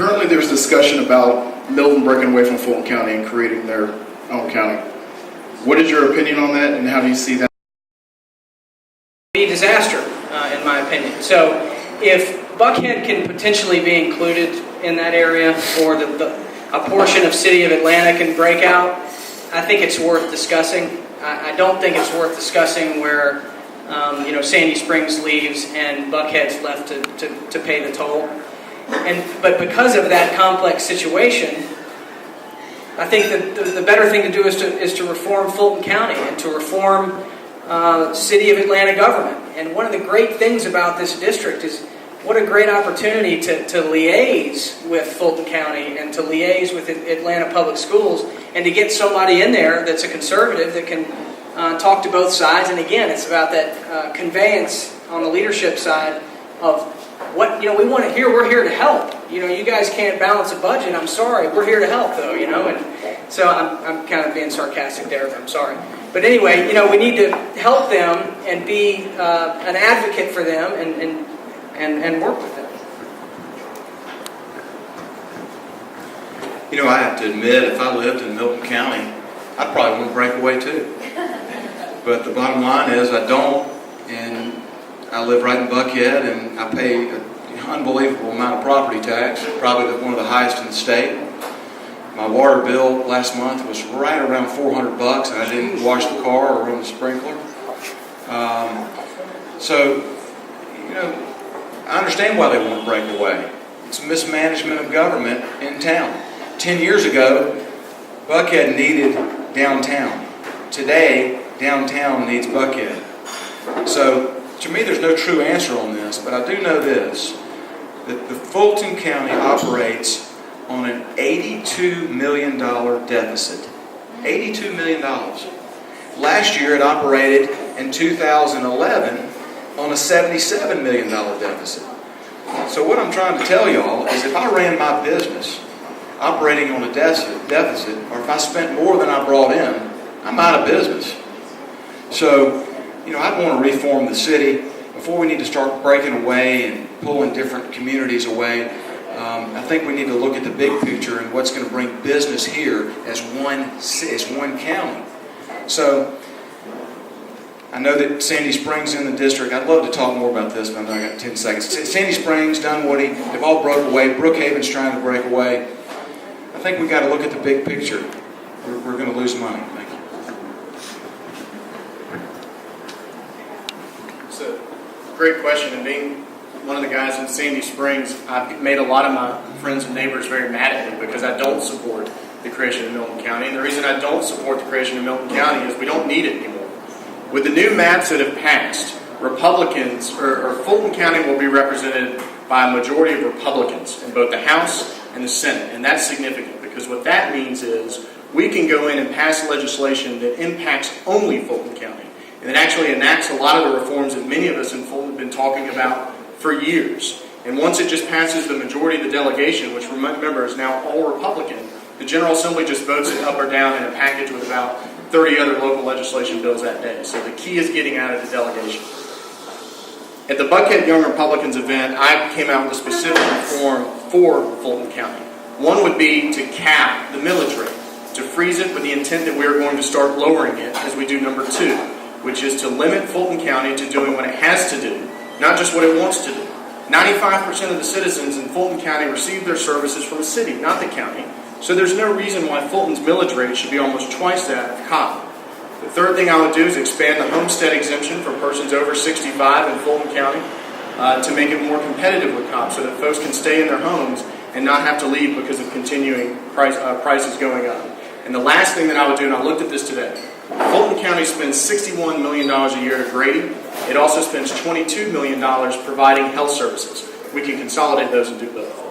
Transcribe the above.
Currently, there's discussion about Milton breaking away from Fulton County and creating their own county. What is your opinion on that, and how do you see that? Be a disaster, in my opinion. So, if Buckhead can potentially be included in that area, or a portion of City of Atlanta can break out, I think it's worth discussing. I don't think it's worth discussing where Sandy Springs leaves and Buckhead's left to pay the toll. But because of that complex situation, I think that the better thing to do is to reform Fulton County and to reform City of Atlanta government. And one of the great things about this district is what a great opportunity to liaise with Fulton County and to liaise with Atlanta Public Schools and to get somebody in there that's a conservative that can talk to both sides. And again, it's about that conveyance on the leadership side of what we want to hear. We're here to help. You guys can't balance a budget. I'm sorry. We're here to help, though. And so I'm kind of being sarcastic there. I'm sorry. But anyway, we need to help them and be an advocate for them and work with them. I have to admit, if I lived in Milton County, I'd probably want to break away too. But the bottom line is I don't, and I live right in Buckhead, and I pay an unbelievable amount of property tax, probably one of the highest in the state. My water bill last month was right around $400, and I didn't wash the car or run the sprinkler. I understand why they want to break away. It's mismanagement of government in town. 10 years ago, Buckhead needed downtown. Today, downtown needs Buckhead. So, to me, there's no true answer on this, but I do know this, that the Fulton County operates on an $82 million deficit. $82 million. Last year, it operated in 2011 on a $77 million deficit. So what I'm trying to tell y'all is if I ran my business operating on a deficit, or if I spent more than I brought in, I'm out of business. So, I'd want to reform the city before we need to start breaking away and pulling different communities away. I think we need to look at the big picture and what's going to bring business here as one county. So, I know that Sandy Springs in the district. I'd love to talk more about this, but I got 10 seconds. Sandy Springs, Dunwoody, they've all broke away. Brookhaven's trying to break away. I think we've got to look at the big picture. We're going to lose money. Thank you. It's a great question. And being one of the guys in Sandy Springs, I've made a lot of my friends and neighbors very mad at me because I don't support the creation of Milton County. And the reason I don't support the creation of Milton County is we don't need it anymore. With the new maps that have passed, Republicans, or Fulton County will be represented by a majority of Republicans in both the House and the Senate. And that's significant because what that means is we can go in and pass legislation that impacts only Fulton County. And it actually enacts a lot of the reforms that many of us in Fulton have been talking about for years. And once it just passes the majority of the delegation, which remember is now all Republican, the General Assembly just votes it up or down in a package with about 30 other local legislation bills that day. So the key is getting out of the delegation. At the Buckhead Young Republicans event, I came out with a specific reform for Fulton County. One would be to cap the millage rate, to freeze it with the intent that we are going to start lowering it as we do number 2, which is to limit Fulton County to doing what it has to do, not just what it wants to do. 95% of the citizens in Fulton County receive their services from the city, not the county. So there's no reason why Fulton's millage rate should be almost twice that of Cobb. The third thing I would do is expand the homestead exemption for persons over 65 in Fulton County to make it more competitive with Cobb so that folks can stay in their homes and not have to leave because of continuing prices going up. And the last thing that I would do, and I looked at this today, Fulton County spends $61 million a year to grading. It also spends $22 million providing health services. We can consolidate those and do both.